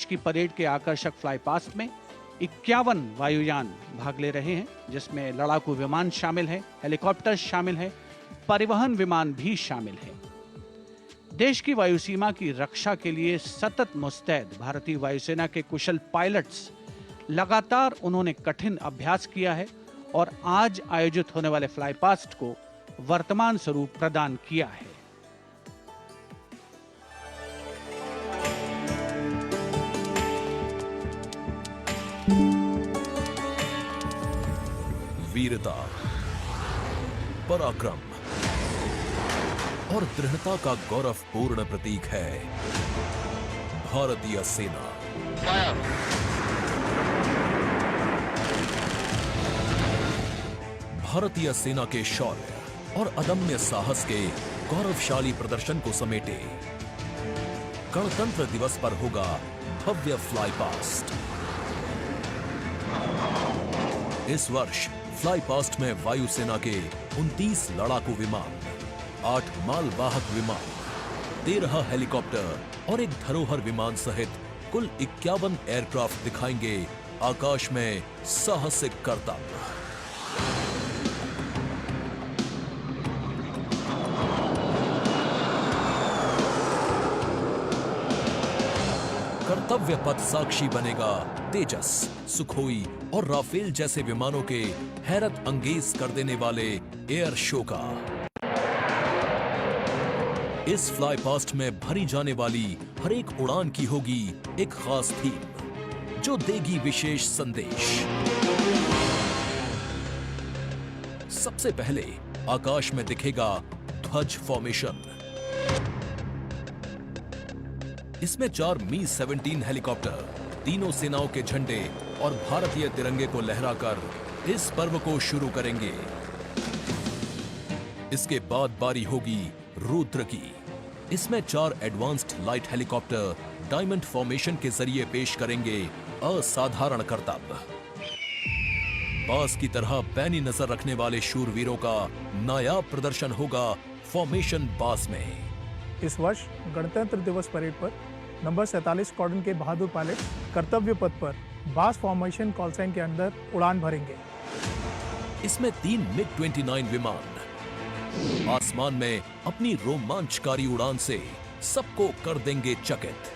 की परेड के आकर्षक फ्लाई पास्ट में 51 वायुयान भाग ले रहे हैं, जिसमें लड़ाकू विमान शामिल है, हेलीकॉप्टर शामिल है, परिवहन विमान भी शामिल है। देश की वायुसीमा की रक्षा के लिए सतत मुस्तैद भारतीय वायुसेना के कुशल पायलट्स लगातार उन्होंने कठिन अभ्यास किया है और आज आयोजित होने वाले फ्लाई पास्ट को वर्तमान स्वरूप प्रदान किया है। वीरता, पराक्रम और दृढ़ता का गौरवपूर्ण प्रतीक है भारतीय सेना। भारतीय सेना के शौर्य और अदम्य साहस के गौरवशाली प्रदर्शन को समेटे गणतंत्र दिवस पर होगा भव्य फ्लाई पास्ट। इस वर्ष फ्लाई पास्ट में वायुसेना के 29 लड़ाकू विमान, 8 मालवाहक विमान, 13 हेलीकॉप्टर और एक धरोहर विमान सहित कुल 51 एयरक्राफ्ट दिखाएंगे आकाश में साहसिक करतब। कर्तव्य पथ साक्षी बनेगा तेजस, सुखोई और राफेल जैसे विमानों के हैरत अंगेज कर देने वाले एयर शो का। इस फ्लाई पास्ट में भरी जाने वाली हर एक उड़ान की होगी एक खास थीम, जो देगी विशेष संदेश। सबसे पहले आकाश में दिखेगा ध्वज फॉर्मेशन। इसमें 4 मी-17 हेलीकॉप्टर तीनों सेनाओं के झंडे और भारतीय तिरंगे को लहराकर इस पर्व को शुरू करेंगे। इसके बाद बारी होगी रुद्र की। इसमें 4 advanced light helicopter diamond formation के जरिए पेश करेंगे असाधारण करतब। बास की तरह पैनी नजर रखने वाले शूरवीरों का नायाब प्रदर्शन होगा फॉर्मेशन बास में। इस वर्ष गणतंत्र दिवस परेड पर नंबर 47 स्क्वाड्रन के बहादुर पायलट कर्तव्य पथ पर बास फॉर्मेशन कॉल साइन के अंदर उड़ान भरेंगे। इसमें 3 मिग-29 विमान आसमान में अपनी रोमांचकारी उड़ान से सबको कर देंगे चकित।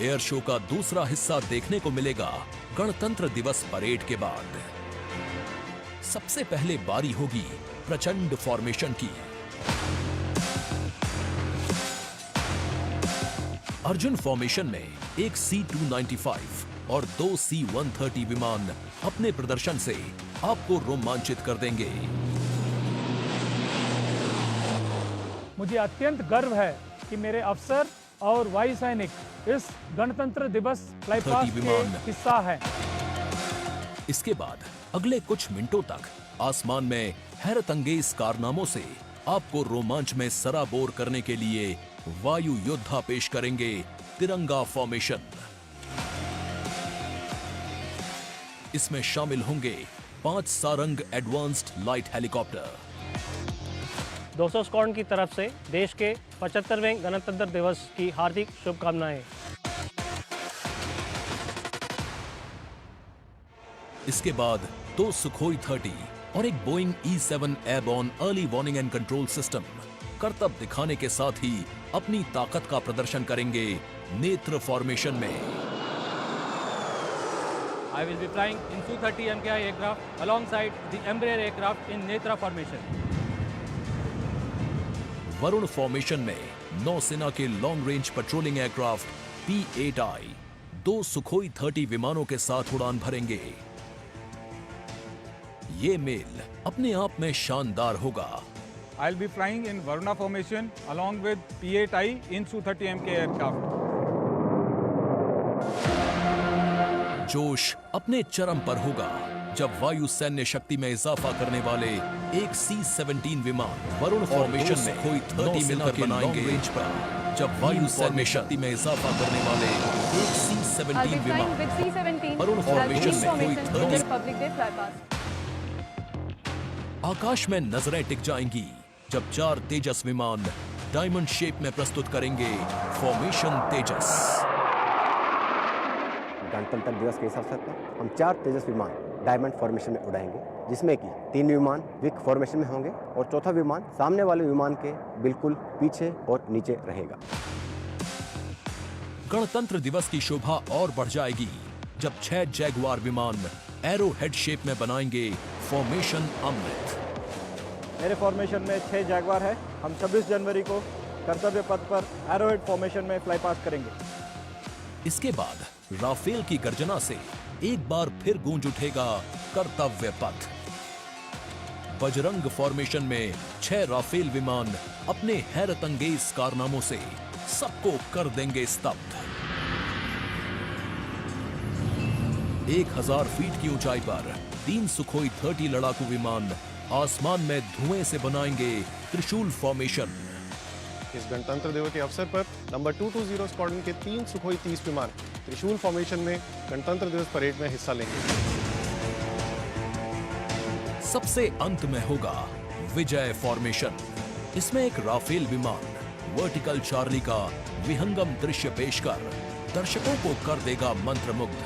एयर शो का दूसरा हिस्सा देखने को मिलेगा गणतंत्र दिवस परेड के बाद। सबसे पहले बारी होगी प्रचंड फॉर्मेशन की। अर्जुन फॉर्मेशन में एक C-295 और 2 C-130 विमान अपने प्रदर्शन से आपको रोमांचित कर देंगे। मुझे अत्यंत गर्व है कि मेरे अफसर और वायु सैनिक इस गणतंत्र दिवस फ्लाई पास्ट के हिस्सा है। इसके बाद अगले कुछ मिनटों तक आसमान में हैरत अंगेज कारनामों से आपको रोमांच में सराबोर करने के लिए वायु योद्धा पेश करेंगे तिरंगा फॉर्मेशन। इसमें शामिल होंगे 5 Sarang advanced light helicopter. 200 squadron की तरफ से देश के 75वें गणतंत्र दिवस की हार्दिक शुभकामनाएं। इसके बाद 2 सुखोई 30 और एक Boeing E-7 airborne early warning and control system करतब दिखाने के साथ ही अपनी ताकत का प्रदर्शन करेंगे नेत्र फॉर्मेशन में। I will be flying in Su-30 MKI aircraft alongside the Embraer aircraft in Netra formation. Varun formation में नौसेना के long range patrolling aircraft P-8I 2 Sukhoi 30 विमानों के साथ उड़ान भरेंगे। ये मेल अपने आप में शानदार होगा। I'll be flying in Varuna formation along with P-8I in Su-30 MK aircraft. जोश अपने चरम पर होगा जब वायु सैन्य शक्ति में इजाफा करने वाले एक C-17 विमान वरुण फॉर्मेशन में कोई 30 मिलकर बनाएंगे रेंज पर। जब वायु सैन्य शक्ति में इजाफा करने वाले एक C-17 विमान वरुण फॉर्मेशन में कोई 30 आकाश में नजरें टिक जाएंगी जब 4 तेजस विमान डायमंड शेप में प्रस्तुत करेंगे फॉर्मेशन तेजस। गणतंत्र दिवस के इस अवसर पर हम 4 तेजस विमान डायमंड फॉर्मेशन में उड़ाएंगे, जिसमें कि 3 विमान विक फॉर्मेशन में होंगे और चौथा विमान सामने वाले विमान के बिल्कुल पीछे और नीचे रहेगा। गणतंत्र दिवस की शोभा और बढ़ जाएगी जब 6 जैगुआर विमान एरो हेड शेप में बनाएंगे फॉर्मेशन अमृत। मेरे फॉर्मेशन में 6 जैगुआर है। हम 26 जनवरी को कर्तव्य पथ पर एरोहेड फॉर्मेशन में फ्लाई पास्ट करेंगे। इसके बाद राफेल की गर्जना से एक बार फिर गूंज उठेगा कर्तव्य पथ। बजरंग फॉर्मेशन में 6 राफेल विमान अपने हैरतअंगेज कारनामों से सबको कर देंगे स्तब्ध। 1000 फीट की ऊंचाई पर 3 सुखोई 30 लड़ाकू विमान आसमान में धुएं से बनाएंगे त्रिशूल फॉर्मेशन। इस गणतंत्र दिवस के अवसर पर नंबर 220 स्क्वाड्रन के 3 सुखोई 30 विमान त्रिशूल फॉर्मेशन में गणतंत्र दिवस परेड में हिस्सा लेंगे। सबसे अंत में होगा विजय फॉर्मेशन। इसमें एक राफेल विमान वर्टिकल चार्ली का विहंगम दृश्य पेश कर दर्शकों को कर देगा मंत्रमुग्ध।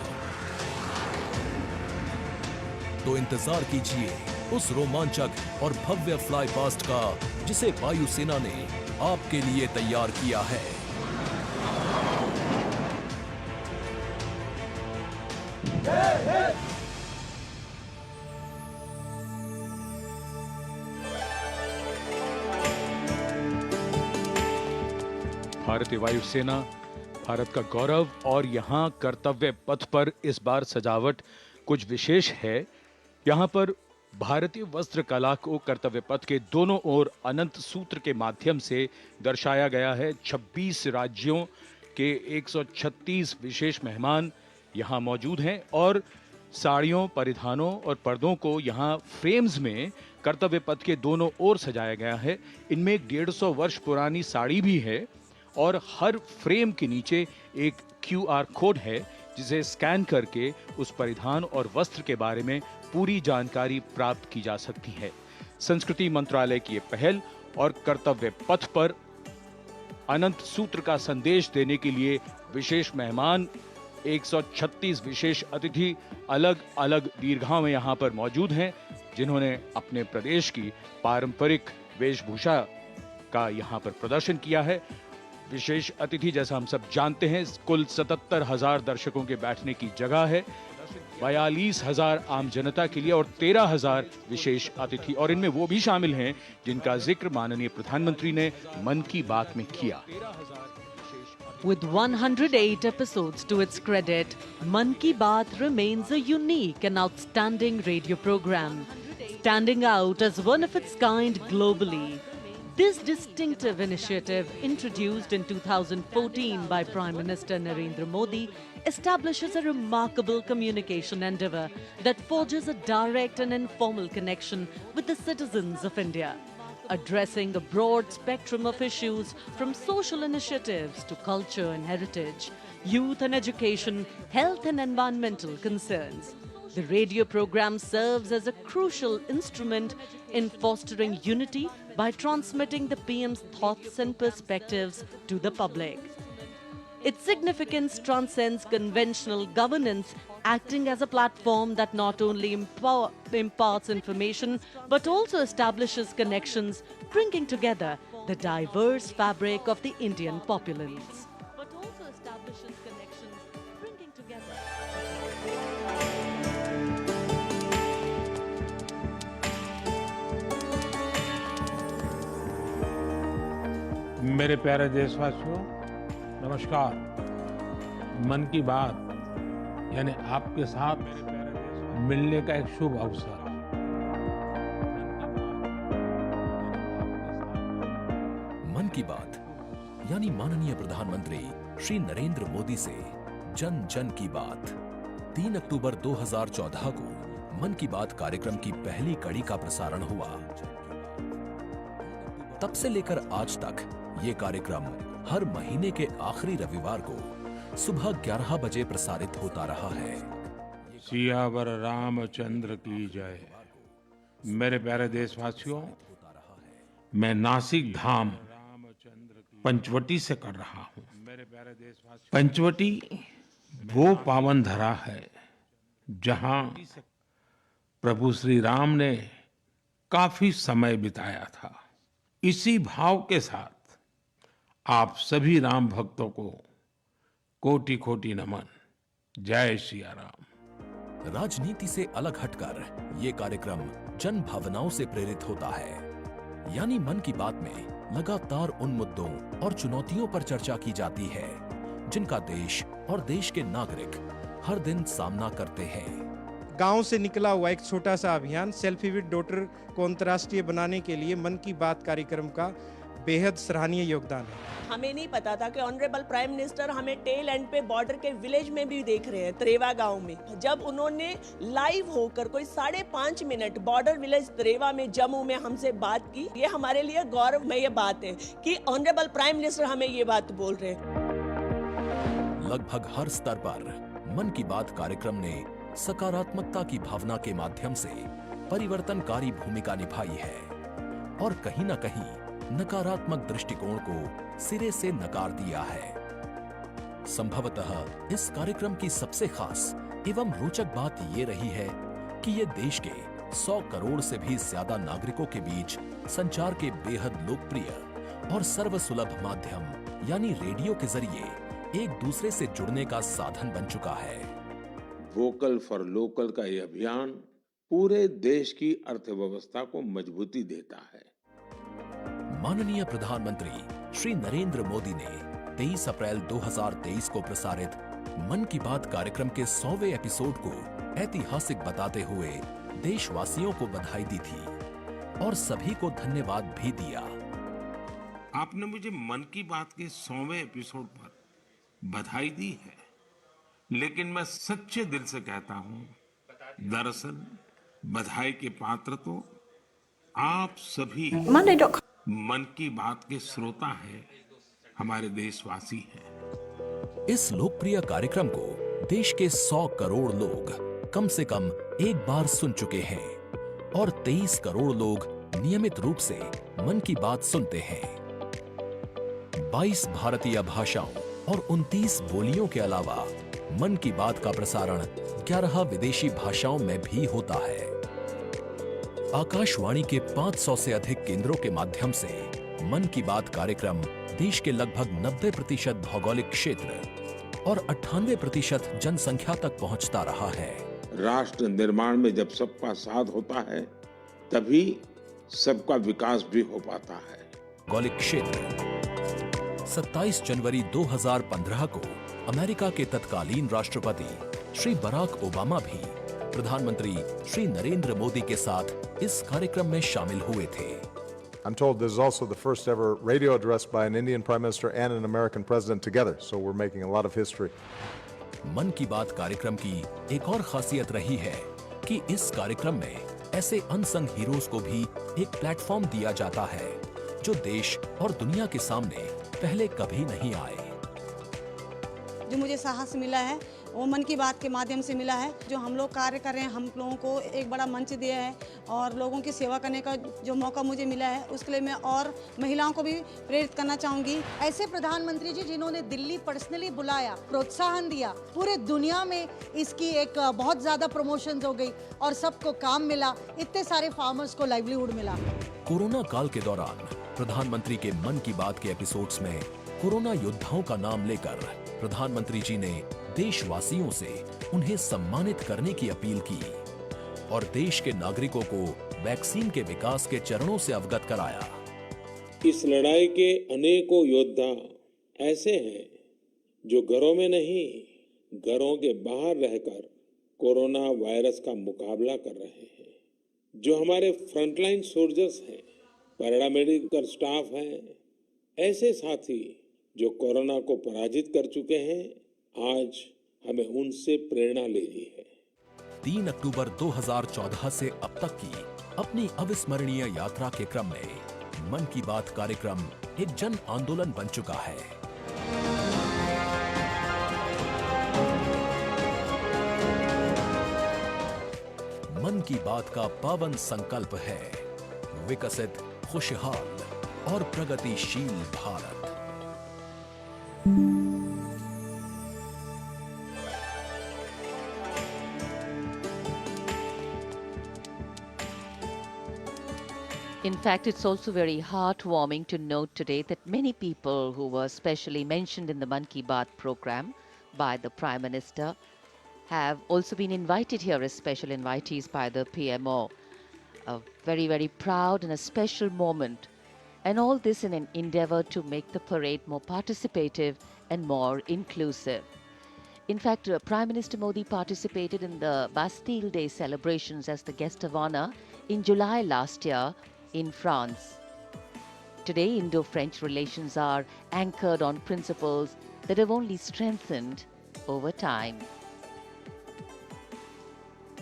तो इंतजार कीजिए उस रोमांचक और भव्य फ्लाई पास्ट का जिसे वायुसेना ने आपके लिए तैयार किया है। भारतीय वायुसेना भारत का गौरव, और यहाँ कर्तव्य पथ पर इस बार सजावट कुछ विशेष है। यहाँ पर भारतीय वस्त्र कला को कर्तव्य पथ के दोनों ओर अनंत सूत्र के माध्यम से दर्शाया गया है। 26 राज्यों के 136 विशेष मेहमान यहाँ मौजूद हैं और साड़ियों, परिधानों और पर्दों को यहाँ फ्रेम्स में कर्तव्य पथ के दोनों ओर सजाया गया है। इनमें एक 150 वर्ष पुरानी साड़ी भी है और हर फ्रेम के नीचे एक QR कोड है जिसे स्कैन करके उस परिधान और वस्त्र के बारे में पूरी जानकारी प्राप्त की जा सकती है। संस्कृति मंत्रालय की ये पहल और कर्तव्य पथ पर अनंत सूत्र का संदेश देने के लिए विशेष मेहमान 136 विशेष अतिथि अलग अलग दीर्घाओं में यहाँ पर मौजूद हैं, जिन्होंने अपने प्रदेश की पारंपरिक वेशभूषा का यहाँ पर प्रदर्शन किया है। विशेष अतिथि, जैसा हम सब जानते हैं, कुल 77,000 दर्शकों के बैठने की जगह है, 42,000 आम जनता के लिए और 13,000 विशेष अतिथि, और इनमें वो भी शामिल हैं जिनका जिक्र माननीय प्रधानमंत्री ने मन की बात में किया। With 108 episodes to its credit, Mann Ki Baat remains a unique and outstanding radio program, standing out as one of its kind globally. This distinctive initiative, introduced in 2014 by Prime Minister Narendra Modi, establishes a remarkable communication endeavour that forges a direct and informal connection with the citizens of India, addressing a broad spectrum of issues from social initiatives to culture and heritage, youth and education, health and environmental concerns. The radio program serves as a crucial instrument in fostering unity by transmitting the PM's thoughts and perspectives to the public. Its significance transcends conventional governance, acting as a platform that not only imparts information but also establishes connections, bringing together the diverse fabric of the Indian populace. मेरे प्यारे देशवासियों, नमस्कार। मन की बात यानी आपके साथ मिलने का एक शुभ अवसर। मन की बात यानी माननीय प्रधानमंत्री श्री नरेंद्र मोदी से जन जन की बात। 3 अक्टूबर 2014 को मन की बात कार्यक्रम की पहली कड़ी का प्रसारण हुआ। तब से लेकर आज तक ये कार्यक्रम हर महीने के आखिरी रविवार को सुबह 11 बजे प्रसारित होता रहा है। सियावर रामचंद्र की जय। मेरे प्यारे देशवासियों, मैं नासिक धाम पंचवटी से कर रहा हूँ। पंचवटी वो पावन धरा है जहां प्रभु श्री राम ने काफी समय बिताया था। इसी भाव के साथ आप सभी राम भक्तों को कोटि कोटि नमन। जय सिया राम। राजनीति से अलग हटकर ये कार्यक्रम जन भावनाओं से प्रेरित होता है, यानी मन की बात में लगातार उन मुद्दों और चुनौतियों पर चर्चा की जाती है जिनका देश और देश के नागरिक हर दिन सामना करते हैं। गांव से निकला हुआ एक छोटा सा अभियान सेल्फी विद डॉटर को अंतर्राष्ट्रीय बनाने के लिए मन की बात कार्यक्रम का बेहद सराहनीय योगदान है। हमें नहीं पता था कि ऑनरेबल प्राइम मिनिस्टर हमें टेल एंड पे बॉर्डर के विलेज में भी देख रहे हैं, त्रेवा गांव में। जब उन्होंने लाइव होकर कोई 5.5 मिनट बॉर्डर विलेज त्रेवा में जम्मू में हमसे बात की, ये हमारे लिए गौरवमय बात है कि ऑनरेबल प्राइम मिनिस्टर हमें ये बात बोल रहे हैं। लगभग हर स्तर पर मन की बात कार्यक्रम ने सकारात्मकता की भावना के माध्यम से परिवर्तनकारी भूमिका निभाई है और कहीं न कहीं नकारात्मक दृष्टिकोण को सिरे से नकार दिया है। संभवतः इस कार्यक्रम की सबसे खास एवं रोचक बात ये रही है कि ये देश के 100 करोड़ से भी ज्यादा नागरिकों के बीच संचार के बेहद लोकप्रिय और सर्वसुलभ माध्यम यानी रेडियो के जरिए एक दूसरे से जुड़ने का साधन बन चुका है। वोकल फॉर लोकल का ये अभियान पूरे देश की अर्थव्यवस्था को मजबूती देता है। माननीय प्रधानमंत्री श्री नरेंद्र मोदी ने 23 अप्रैल 2023 को प्रसारित मन की बात कार्यक्रम के 100वें एपिसोड को ऐतिहासिक बताते हुए देशवासियों को बधाई दी थी और सभी को धन्यवाद भी दिया। आपने मुझे मन की बात के 100वें एपिसोड पर बधाई दी है, लेकिन मैं सच्चे दिल से कहता हूं, दरअसल बधाई के पात्र तो आप सभी मन की बात के श्रोता हैं, हमारे देशवासी हैं। इस लोकप्रिय कार्यक्रम को देश के 100 करोड़ लोग कम से कम एक बार सुन चुके हैं और 23 करोड़ लोग नियमित रूप से मन की बात सुनते हैं। 22 भारतीय भाषाओं और 29 बोलियों के अलावा मन की बात का प्रसारण 11 विदेशी भाषाओं में भी होता है। आकाशवाणी के 500 से अधिक केंद्रों के माध्यम से मन की बात कार्यक्रम देश के लगभग 90% भौगोलिक क्षेत्र और 98% जनसंख्या तक पहुंचता रहा है। राष्ट्र निर्माण में जब सबका साथ होता है, तभी सबका विकास भी हो पाता है। भौगोलिक क्षेत्र 27 जनवरी 2015 को अमेरिका के तत्कालीन राष्ट्रपति श्री बराक ओबामा भी प्रधानमंत्री श्री नरेंद्र मोदी के साथ इस कार्यक्रम में शामिल हुए थे। I'm told this is also the first ever radio address by an Indian Prime Minister and an American President together, so we're making a lot of history. मन की बात कार्यक्रम की एक और खासियत रही है कि इस कार्यक्रम में ऐसे अनसंग हीरोज को भी एक प्लेटफॉर्म दिया जाता है जो देश और दुनिया के सामने पहले कभी नहीं आए। जो मुझे साहस मिला है वो मन की बात के माध्यम से मिला है। जो हम लोग कार्य कर रहे हैं, हम लोगों को एक बड़ा मंच दिया है और लोगों की सेवा करने का जो मौका मुझे मिला है, उसके लिए मैं और महिलाओं को भी प्रेरित करना चाहूँगी। ऐसे प्रधानमंत्री जी जिन्होंने दिल्ली पर्सनली बुलाया, प्रोत्साहन दिया, पूरे दुनिया में इसकी एक बहुत ज़्यादा प्रमोशन हो गई और सबको काम मिला, इतने सारे फार्मर्स को लाइवलीहुड मिला। कोरोना काल के दौरान प्रधानमंत्री के मन की बात के एपिसोड्स में कोरोना योद्धाओं का नाम लेकर प्रधानमंत्री जी ने देशवासियों से उन्हें सम्मानित करने की अपील की और देश के नागरिकों को वैक्सीन के विकास के चरणों से अवगत कराया। इस लड़ाई के अनेकों योद्धा ऐसे हैं जो घरों में नहीं, घरों के बाहर रहकर कोरोना वायरस का मुकाबला कर रहे हैं। जो हमारे फ्रंटलाइन सोल्जर्स हैं, पैरामेडिकल स्टाफ हैं, ऐसे साथी जो कोरोना को पराजित कर चुके हैं, आज हमें उनसे प्रेरणा लेनी है। 3 अक्टूबर 2014 से अब तक की अपनी अविस्मरणीय यात्रा के क्रम में मन की बात कार्यक्रम एक जन आंदोलन बन चुका है। मन की बात का पावन संकल्प है विकसित, खुशहाल और प्रगतिशील Bharat. In fact, it's also very heartwarming to note today that many people who were specially mentioned in the Mann Ki Baat program by the Prime Minister have also been invited here as special invitees by the PMO. A very, very proud and a special moment. And all this in an endeavor to make the parade more participative and more inclusive. In fact, Prime Minister Modi participated in the Bastille Day celebrations as the guest of honor in July last year in France. Today, Indo-French relations are anchored on principles that have only strengthened over time.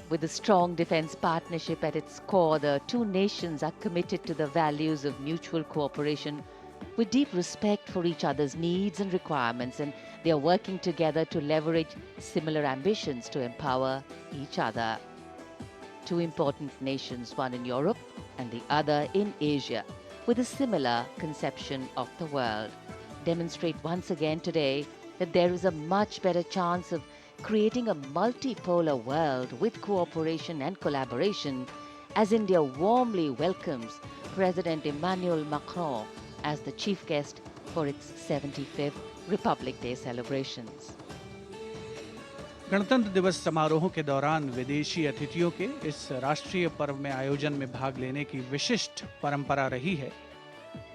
With a strong defense partnership at its core, the two nations are committed to the values of mutual cooperation with deep respect for each other's needs and requirements, and they are working together to leverage similar ambitions to empower each other. Two important nations, one in Europe and the other in Asia, with a similar conception of the world, demonstrate once again today that there is a much better chance of creating a multipolar world with cooperation and collaboration as India warmly welcomes President Emmanuel Macron as the chief guest for its 75th Republic Day celebrations. गणतंत्र दिवस समारोहों के दौरान विदेशी अतिथियों के इस राष्ट्रीय पर्व में आयोजन में भाग लेने की विशिष्ट परंपरा रही है।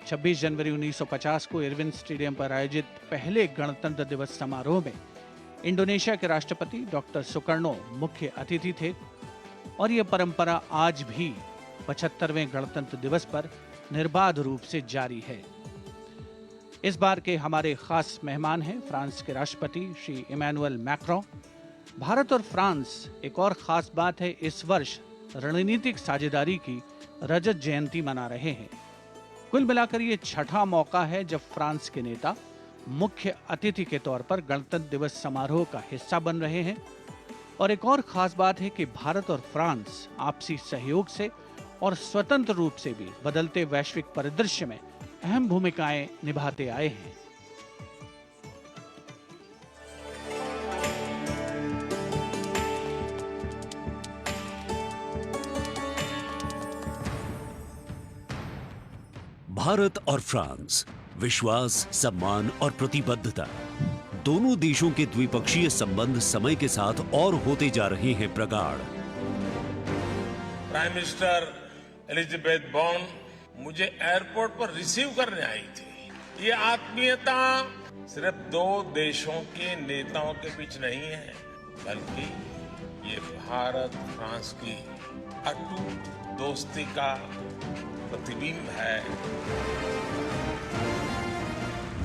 26 जनवरी 1950 को इरविन स्टेडियम पर आयोजित पहले गणतंत्र दिवस समारोह में इंडोनेशिया के राष्ट्रपति डॉक्टर सुकर्णो मुख्य अतिथि थे और यह परंपरा आज भी 75वें गणतंत्र दिवस पर निर्बाध रूप से जारी है। इस बार के हमारे खास मेहमान हैं फ्रांस के राष्ट्रपति श्री इमैनुअल मैक्रों। भारत और फ्रांस, एक और खास बात है, इस वर्ष रणनीतिक साझेदारी की रजत जयंती मना रहे हैं। कुल मिलाकर ये छठा मौका है जब फ्रांस के नेता मुख्य अतिथि के तौर पर गणतंत्र दिवस समारोह का हिस्सा बन रहे हैं। और एक और खास बात है कि भारत और फ्रांस आपसी सहयोग से और स्वतंत्र रूप से भी बदलते वैश्विक परिदृश्य में अहम भूमिकाएं निभाते आए हैं। भारत और फ्रांस, विश्वास, सम्मान और प्रतिबद्धता, दोनों देशों के द्विपक्षीय संबंध समय के साथ और होते जा रहे हैं प्रगाढ़। प्राइम मिनिस्टर एलिजाबेथ बॉर्न मुझे एयरपोर्ट पर रिसीव करने आई थी। ये आत्मीयता सिर्फ दो देशों के नेताओं के बीच नहीं है, बल्कि ये भारत फ्रांस की अटूट दोस्ती का प्रतिबिंब है।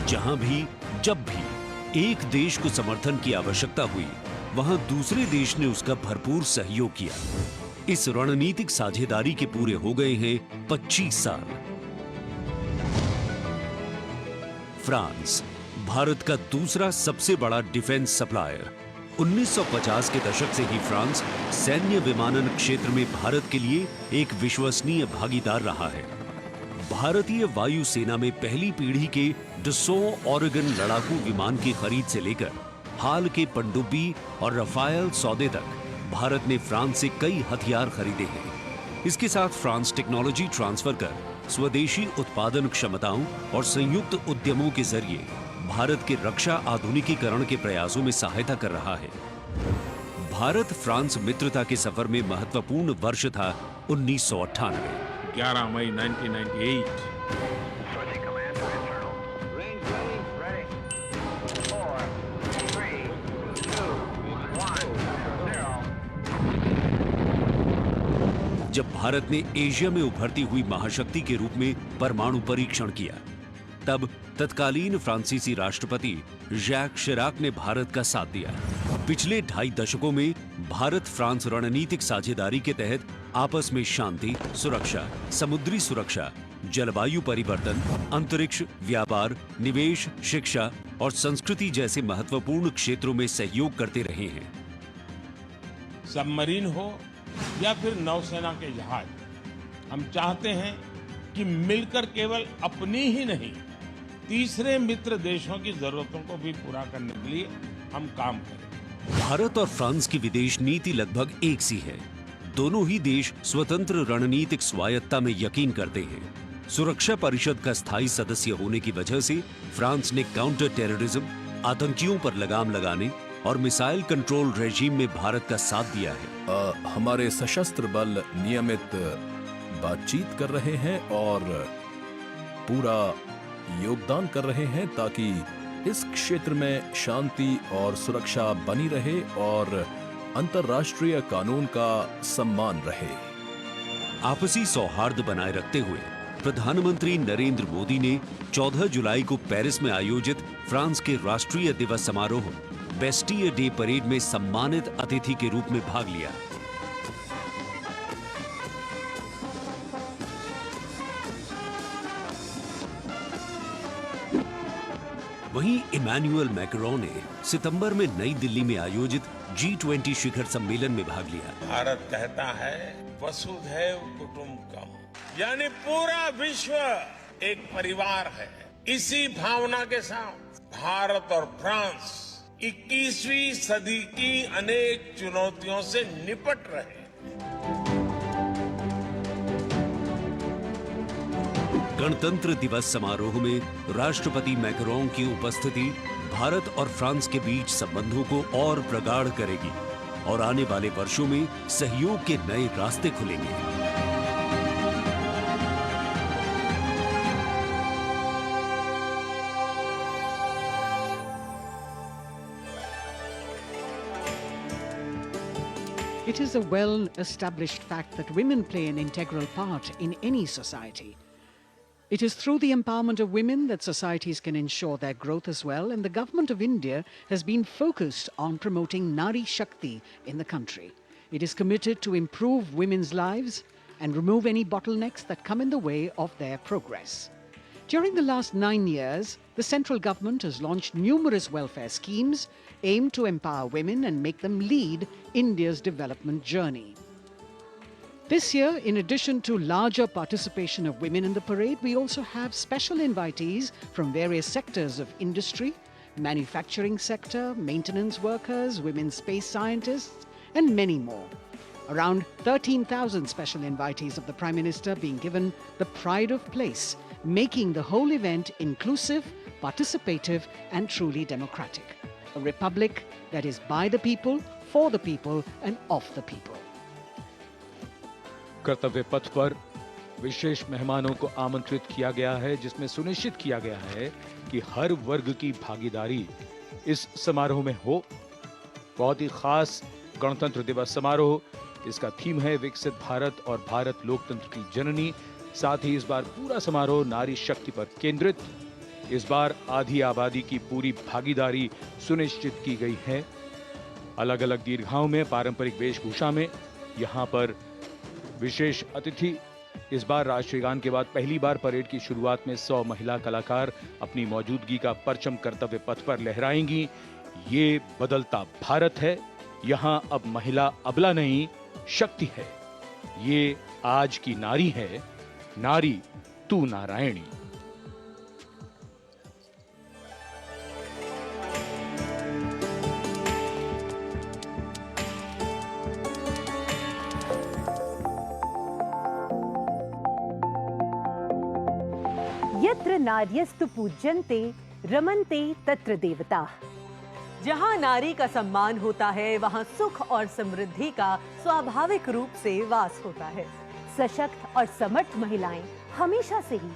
जहां भी, जब भी एक देश को समर्थन की आवश्यकता हुई, वहां दूसरे देश ने उसका भरपूर सहयोग किया। इस रणनीतिक साझेदारी के पूरे हो गए हैं 25 साल। फ्रांस, भारत का दूसरा सबसे बड़ा डिफेंस सप्लायर। 1950 के दशक से ही फ्रांस सैन्य विमानन क्षेत्र में भारत के लिए एक विश्वसनीय भागीदार रहा है। भारतीय वायुसेना में पहली पीढ़ी के डसो ऑरेगन लड़ाकू विमान की खरीद से लेकर हाल के पनडुब्बी और रफायल सौदे तक भारत ने फ्रांस से कई हथियार खरीदे हैं। इसके साथ फ्रांस टेक्नोलॉजी ट्रांसफर कर स्वदेशी उत्पादन क्षमताओं और संयुक्त उद्यमों के जरिए भारत के रक्षा आधुनिकीकरण के प्रयासों में सहायता कर रहा है। भारत फ्रांस मित्रता के सफर में महत्वपूर्ण वर्ष था 1998। 11 मई 1998। जब भारत ने एशिया में उभरती हुई महाशक्ति के रूप में परमाणु परीक्षण किया, तब तत्कालीन फ्रांसीसी राष्ट्रपति जैक शिराक ने भारत का साथ दिया। पिछले 2.5 दशकों में भारत फ्रांस रणनीतिक साझेदारी के तहत आपस में शांति, सुरक्षा, समुद्री सुरक्षा, जलवायु परिवर्तन, अंतरिक्ष, व्यापार, निवेश, शिक्षा और संस्कृति जैसे महत्वपूर्ण क्षेत्रों में सहयोग करते रहे हैं। सबमरीन हो या फिर नौसेना के जहाज, हम चाहते हैं कि मिलकर केवल अपनी ही नहीं, तीसरे मित्र देशों की जरूरतों को भी पूरा करने के लिए हम काम करें। भारत और फ्रांस की विदेश नीति लगभग एक सी है। दोनों ही देश स्वतंत्र रणनीतिक स्वायत्ता में यकीन करते हैं। सुरक्षा परिषद का स्थायी सदस्य होने की वजह से फ्रांस ने काउंटर टेररिज्म, आतंकियों पर लगाम लगाने और मिसाइल कंट्रोल रेजीम में भारत का साथ दिया है। हमारे सशस्त्र बल नियमित बातचीत कर रहे हैं और पूरा योगदान कर रहे हैं ताकि इस क्षेत्र में शांति और सुरक्षा बनी रहे और अंतर्राष्ट्रीय कानून का सम्मान रहे। आपसी सौहार्द बनाए रखते हुए प्रधानमंत्री नरेंद्र मोदी ने 14 जुलाई को पेरिस में आयोजित फ्रांस के राष्ट्रीय दिवस समारोह बेस्टिए डे परेड में सम्मानित अतिथि के रूप में भाग लिया। वहीं इमैनुअल मैक्रोन ने सितंबर में नई दिल्ली में आयोजित G20 शिखर सम्मेलन में भाग लिया। भारत कहता है वसुधैव कुटुंबकम, यानी पूरा विश्व एक परिवार है। इसी भावना के साथ भारत और फ्रांस 21वीं सदी की अनेक चुनौतियों से निपट रहे। गणतंत्र दिवस समारोह में राष्ट्रपति मैक्रोन की उपस्थिति भारत और फ्रांस के बीच संबंधों को और प्रगाढ़ करेगी और आने वाले वर्षों में सहयोग के नए रास्ते खुलेंगे। It is a well-established fact that women play an integral part in any society. It is through the empowerment of women that societies can ensure their growth as well, and the Government of India has been focused on promoting Nari Shakti in the country. It is committed to improve women's lives and remove any bottlenecks that come in the way of their progress. During the last 9 years, the central government has launched numerous welfare schemes aimed to empower women and make them lead India's development journey. This year, in addition to larger participation of women in the parade, we also have special invitees from various sectors of industry, manufacturing sector, maintenance workers, women space scientists, and many more. Around 13,000 special invitees of the Prime Minister being given the pride of place, making the whole event inclusive, participative, and truly democratic. A republic that is by the people, for the people, and of the people. कर्तव्य पथ पर विशेष मेहमानों को आमंत्रित किया गया है, जिसमें सुनिश्चित किया गया है कि हर वर्ग की भागीदारी इस समारोह में हो। बहुत ही खास गणतंत्र दिवस समारोह, इसका थीम है विकसित भारत और भारत लोकतंत्र की जननी। साथ ही इस बार पूरा समारोह नारी शक्ति पर केंद्रित। इस बार आधी आबादी की पूरी भागीदारी सुनिश्चित की गई है। अलग अलग दीर्घाओं में पारंपरिक वेशभूषा में यहाँ पर विशेष अतिथि। इस बार राष्ट्रीय गान के बाद पहली बार परेड की शुरुआत में 100 महिला कलाकार अपनी मौजूदगी का परचम कर्तव्य पथ पर लहराएंगी। ये बदलता भारत है, यहाँ अब महिला अबला नहीं, शक्ति है। ये आज की नारी है, नारी तू नारायणी। यत्र नार्यस्तु पूज्यन्ते रमन्ते तत्र देवता। जहाँ नारी का सम्मान होता है, वहाँ सुख और समृद्धि का स्वाभाविक रूप से वास होता है। सशक्त और समर्थ महिलाएं हमेशा से ही